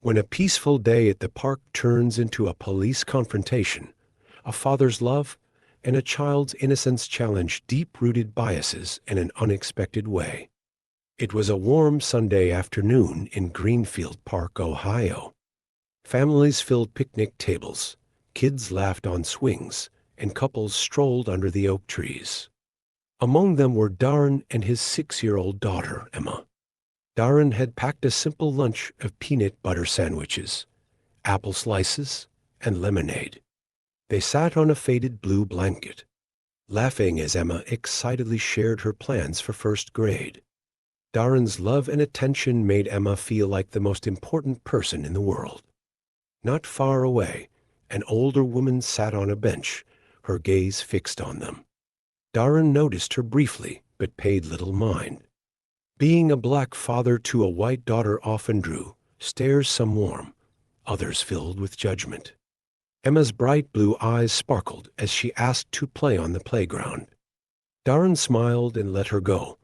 When a peaceful day at the park turns into a police confrontation, a father's love and a child's innocence challenge deep-rooted biases in an unexpected way. It was a warm Sunday afternoon in Greenfield Park, Ohio. Families filled picnic tables, kids laughed on swings, and couples strolled under the oak trees. Among them were Darren and his 6-year-old daughter, Emma. Darren had packed a simple lunch of peanut butter sandwiches, apple slices, and lemonade. They sat on a faded blue blanket, laughing as Emma excitedly shared her plans for first grade. Darren's love and attention made Emma feel like the most important person in the world. Not far away, an older woman sat on a bench, her gaze fixed on them. Darren noticed her briefly, but paid little mind. Being a black father to a white daughter often drew stares some warm, others filled with judgment. Emma's bright blue eyes sparkled as she asked to play on the playground. Darren smiled and let her go,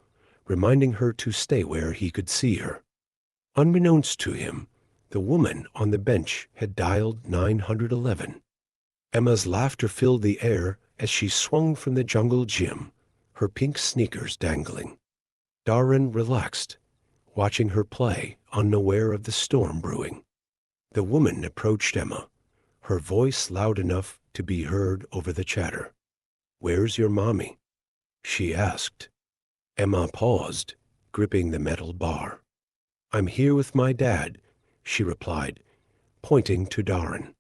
reminding her to stay where he could see her. Unbeknownst to him, the woman on the bench had dialed 911. Emma's laughter filled the air as she swung from the jungle gym, her pink sneakers dangling. Darren relaxed, watching her play, unaware of the storm brewing. The woman approached Emma, her voice loud enough to be heard over the chatter. "Where's your mommy?" she asked. Emma paused, gripping the metal bar. "I'm here with my dad," she replied, pointing to Darren.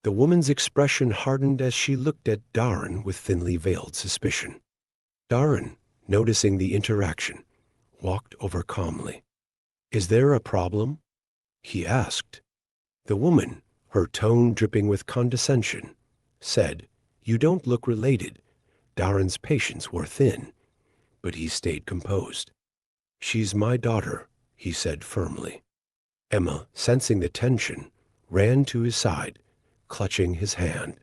The woman's expression hardened as she looked at Darren with thinly veiled suspicion. Darren, noticing the interaction, walked over calmly. "Is there a problem?" he asked. The woman, her tone dripping with condescension, said, "You don't look related." Darren's patience wore thin, but he stayed composed. "She's my daughter," he said firmly. Emma, sensing the tension, ran to his side, clutching his hand.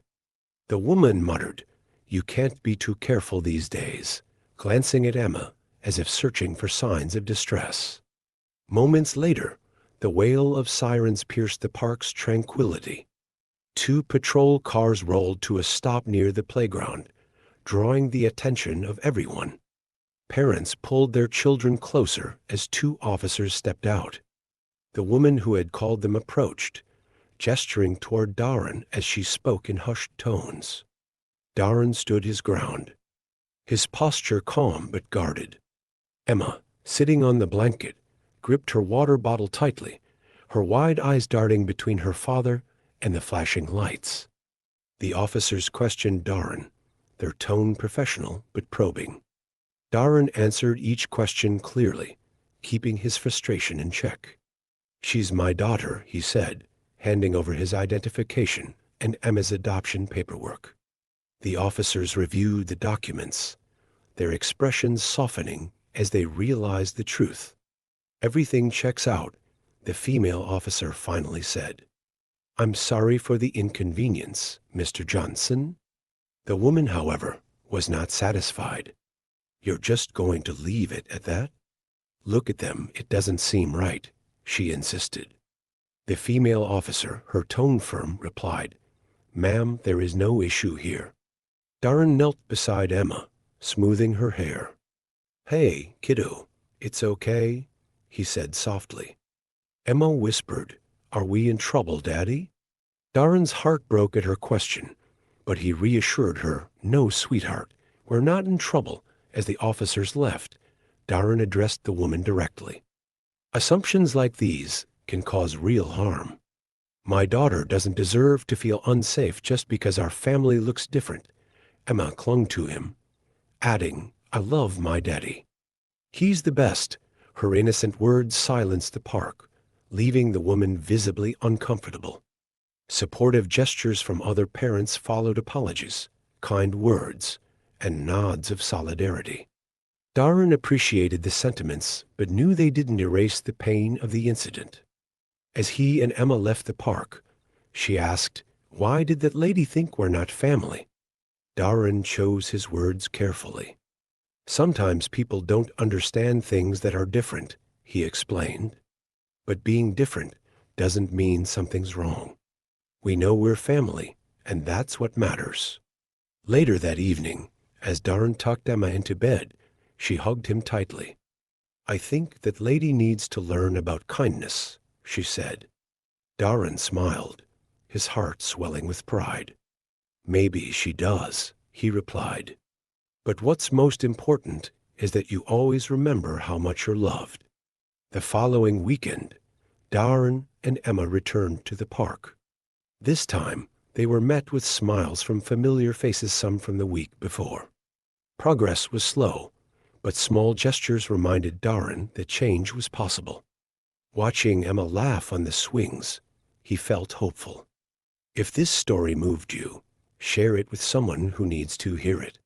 The woman muttered, "You can't be too careful these days," glancing at Emma as if searching for signs of distress. Moments later, the wail of sirens pierced the park's tranquility. 2 patrol cars rolled to a stop near the playground, drawing the attention of everyone. Parents pulled their children closer as 2 officers stepped out. The woman who had called them approached, gesturing toward Darren as she spoke in hushed tones. Darren stood his ground, his posture calm but guarded. Emma, sitting on the blanket, gripped her water bottle tightly, her wide eyes darting between her father and the flashing lights. The officers questioned Darren, their tone professional but probing. Darren answered each question clearly, keeping his frustration in check. "She's my daughter," he said, handing over his identification and Emma's adoption paperwork. The officers reviewed the documents, their expressions softening as they realized the truth. "Everything checks out," the female officer finally said. "I'm sorry for the inconvenience, Mr. Johnson." The woman, however, was not satisfied. "You're just going to leave it at that?" "Look at them, it doesn't seem right," she insisted. The female officer, her tone firm, replied, "Ma'am, there is no issue here." Darren knelt beside Emma, smoothing her hair. "Hey, kiddo, it's okay," he said softly. Emma whispered, "Are we in trouble, Daddy?" Darren's heart broke at her question, but he reassured her, "No, sweetheart, we're not in trouble." As the officers left, Darren addressed the woman directly. "Assumptions like these can cause real harm. My daughter doesn't deserve to feel unsafe just because our family looks different." Emma clung to him, adding, "I love my daddy. He's the best." Her innocent words silenced the park, leaving the woman visibly uncomfortable. Supportive gestures from other parents followed apologies, kind words, and nods of solidarity. Darren appreciated the sentiments, but knew they didn't erase the pain of the incident. As he and Emma left the park, she asked, "Why did that lady think we're not family?" Darren chose his words carefully. "Sometimes people don't understand things that are different," he explained. "But being different doesn't mean something's wrong. We know we're family, and that's what matters. Later that evening, as Darren tucked Emma into bed, she hugged him tightly. "I think that lady needs to learn about kindness," she said. Darren smiled, his heart swelling with pride. "Maybe she does," he replied. "But what's most important is that you always remember how much you're loved." The following weekend, Darren and Emma returned to the park. This time, they were met with smiles from familiar faces, some from the week before. Progress was slow, but small gestures reminded Darren that change was possible. Watching Emma laugh on the swings, he felt hopeful. If this story moved you, share it with someone who needs to hear it.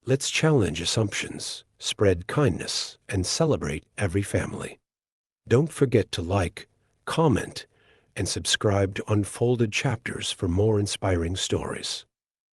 Let's challenge assumptions, spread kindness, and celebrate every family. Don't forget to like, comment, and subscribe to Unfolded Chapters for more inspiring stories.